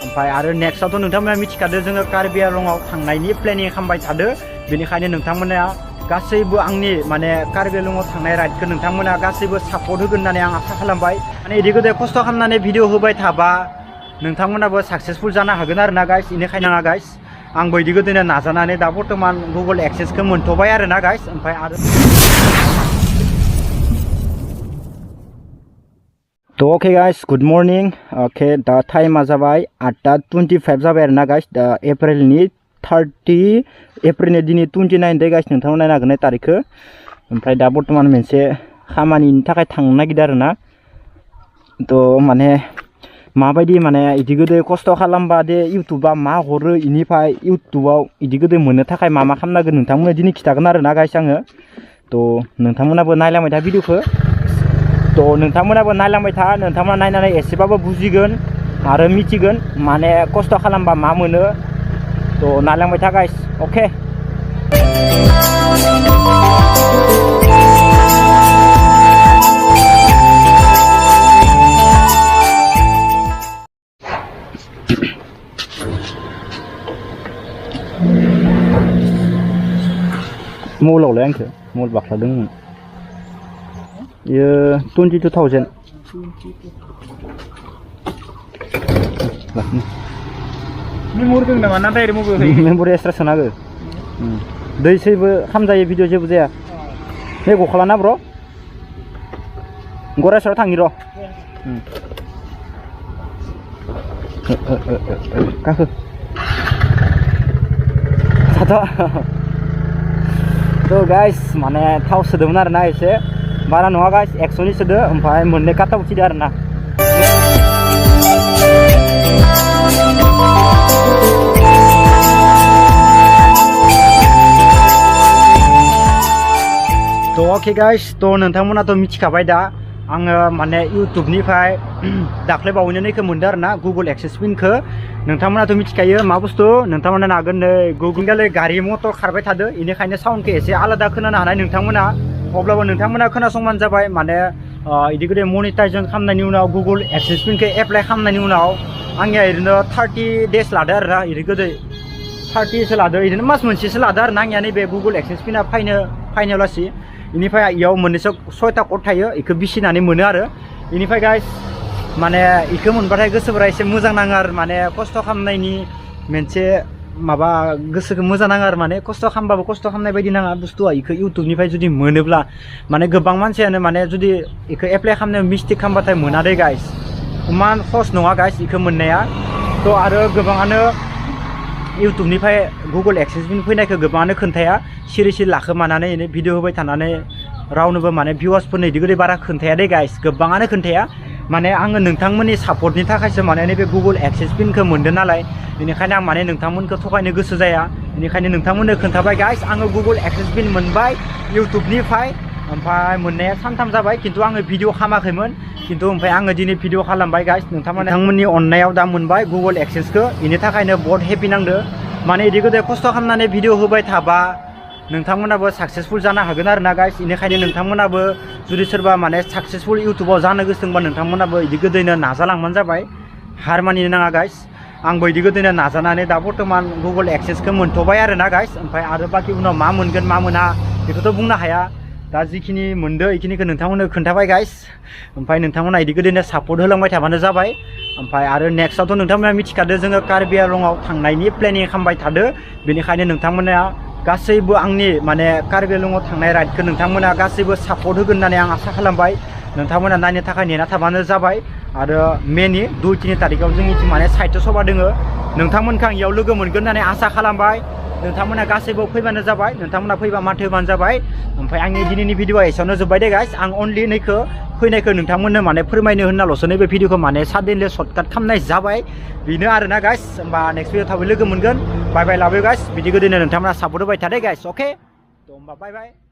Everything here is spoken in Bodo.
ओमफ्राय आरो नेक्स्टआवथ' नोंथांमोना मिथिखादो जोङो कार्बि आंलंआव थांनायनि प्लेनिं खालामबाय थादो बेनिखायनो नोंथांमोना गासैबो आंनि माने कार्बि आंलंआव थांनाय राइडखौ नोंथांमोना गासैबो सापर्ट होगोन होननानै आं आसा खालामबाय माने इदि गोदो खस्थ' खालामनानै भिडिअ होबाय थाबा नोंथांमोनाबो साक्सेसफुल जानो हागोन आरोना गाइस बेनिखायनो आङा गाइस आंबो इदि गोदोनो नाजानानै दा बर्तमान गुगल एक्सेसखौ मोनथ'बाय आरोना गाइस ओमफ्राय आरो तो okay guys good morning okay दा टाइमा जाबाय 8:25 जाबाय आरोना गाइस दा एप्रिलनि 30 एप्रिलनि दिनै 29 दे गाइस नोंथांमोना नायनो हागोन तारिखखौ ओमफ्राय दा बर्तमान मोनसे खामानिनि थाखाय थांनो नागिरदों आरोना तो माने माबायदि माने इदि गोदो खस्थ' खालामबा दे इउटुबा मा हरो इनिफ्राय इउटुबाव इदि गोदो मोननो थाखाय मा खालामनांगोन नोंथांमोना दिनै खिथागोन आरोना गाइस आङो तो नोंथांमोनाबो नायलांबाय था भिडिअखौ तो नोंथांमोनाबो नायलांबाय था नोंथांमोना नायनानै एसेबाबो बुजिगोन आरो मिथिगोन माने खस्थ' खालामबा मा मोनो तो नायलांबाय था गाइस अके मलावलाय आंखौ मल बाख्लादोंमोन यो 22,000 मेम'रि दं नामा ना डाइरेक्ट मबाइल मेम'रि एक्सट्रा सोनांगौ दै सैबो खामजायो भिडिअ जेबो जाया बे गखालाना ब्र' गरायसराव थांनि र' गाखो तो गाइस माने थाव सोदोंमोन आरोना एसे बारा नङा गाइस 100नि सोदो ओमफ्राय मोननै काटा उथिदो आरोना तो ओके गाइस तो नोंथांमोनाथ' मिथिखाबाय दा आङो माने इउटुबनिफ्राय दाख्लै बावैनोखौ मोनदों आरोना गुगल एक्सेस पिनखौ नोंथांमोनाथ' मिथिखायो मा बुस्थु नोंथांमोना नागोन नै गुगल गारि मटर खारबाय थादो बेनिखायनो साउन्डखौ एसे आलादा खोनानो हानाय नोंथांमोना अब्लाबो नोंथांमोना खोनासंबानो जाबाय माने इदि गोदो मनिटाइजेसन खालामनायनि उनाव गुगल एक्सेस पिनखौ एप्लाइ खालामनायनि उनाव आंनिया ओरैनो 30 डेज लादो आरोना इदि गोदो 30सो लादो इदिनो मास मोनसेसो लादो आरोना आंनिया नैबे गुगल एक्सेस पिना फाइनाव लासि बेनिफ्राय इयाव मोननैसो 6टा कड थायो बेखौ बिसिनानै मोनो आरो बेनिफ्राय गाइस माने बेखौ मोनबाथाय गोसोफोरा एसे मोजां नाङो आरो माने खस्थ' खालामनायनि मोनसे माबा गोसोखौ मोजां नाङो आरो माने खस्थ' खालामबाबो खस्थ' खालामनाय बायदि नाङा बुस्थुआ बेखौ इउटुबनिफ्राय जुदि मोनोब्ला माने गोबां मानसियानो माने जुदि बेखौ एप्लाइ खालामनायाव मिस्टेक खालामबाथाय मोना दे गाइस इमान खस नङा गाइस बेखौ मोननाया तो आरो गोबाङानो इउटुबनिफ्राय गुगल एक्सेस पिन फैनायखौ गोबाङानो खोन्थाया सिरि सिरि लाखोमानानै भिडिअ होबाय थानानै रावनोबो माने भिउवार्सफोरनो इदि गोदै बारा खोन्थाया दे गाइस गोबाङानो खोन्थाया माने आङो नोंथांमोननि सापर्टनि थाखायसो माने नैबे गुगल एक्सेस पिनखौ मोनदों नालाय बेनिखायनो आं माने नोंथांमोनखौ थगायनो गोसो जाया बेनिखायनो नोंथांमोननो खोन्थाबाय गाइस आङो गुगल एक्सेस पिन मोनबाय इउटुबनिफ्राय ओमफ्राय मोननाया सानथाम जाबाय खिन्थु आङो भिडिअ खालामाखैमोन खिन्थु ओमफ्राय आङो दिनै भिडिअ खालामबाय गाइस नोंथांमोननि अननायाव दा मोनबाय गुगल एक्सेसखौ बेनि थाखायनो बहुत हेपि नांदो माने इदि गोदो खस्थ' खालामनानै भिडिअ होबाय थाबा नोंथांमोनाबो साक्सेसफुल जानो हागोन आरोना गाइस बेनिखायनो नोंथांमोनाबो जुदि सोरबा माने साक्सेसफुल इउटुबाव जानो गोसो दंबा नोंथांमोनाबो इदि गोदैनो नाजालांबानो जाबाय हार मानिनो नाङा गाइस आंबो इदि गोदैनो नाजानानै दा बर्तमान गुगल एक्सेसखौ मोनथ'बाय आरोना गाइस ओमफ्राय आरो बाखि उनाव मा मोनगोन मा मोना बेखौथ' बुंनो हाया दा जिखिनि मोनदो बेखिनिखौ नोंथांमोननो खोन्थाबाय गाइस ओमफ्राय नोंथांमोना इदि गोदैनो सापर्ट होलांबाय थाबानो जाबाय ओमफ्राय आरो नेक्स्टआवथ' नोंथांमोना मिथिखादो जोङो कार्बि आंलंआव थांनायनि प्लेनिं खालामबाय थादो बेनिखायनो नोंथांमोना गासैबो आंनि माने कार्बि आंलंआव थांनाय राइडखौ नोंथांमोना गासैबो सापर्ट होगोन होननानै आं आसा खालामबाय नोंथांमोना नायनो थाखाय नेना थाबानो जाबाय आरो मेनि 2-3 तारिखाव जोंनिथिं माने साहित्य सभा दोङो नोंथांमोनखौ आं इयाव लोगो मोनगोन होननानै आसा खालामबाय नोंथांमोना गासैबो फैबानो जाबाय नोंथांमोना फैबा माथो होबानो जाबाय ओमफ्राय आंनि दिनैनि भिडिअआ एसेयावनो जोब्बाय दे गाइस आं अनलि नैखौ फैनायखौ नोंथांमोननो माने फोरमायनो होननाल'सो नैबे भिडिअखौ माने साडेनलि सर्टकाट खालामनाय जाबाय बेनो आरोना गाइस होमबा नेक्स्ट भिडिअ थाबै लोगो मोनगोन बाय बाय लाबो गाइस बिदि गोदैनो नोंथांमोना सापर्ट होबाय थादे गाइस अके तो होमबा बाय बाय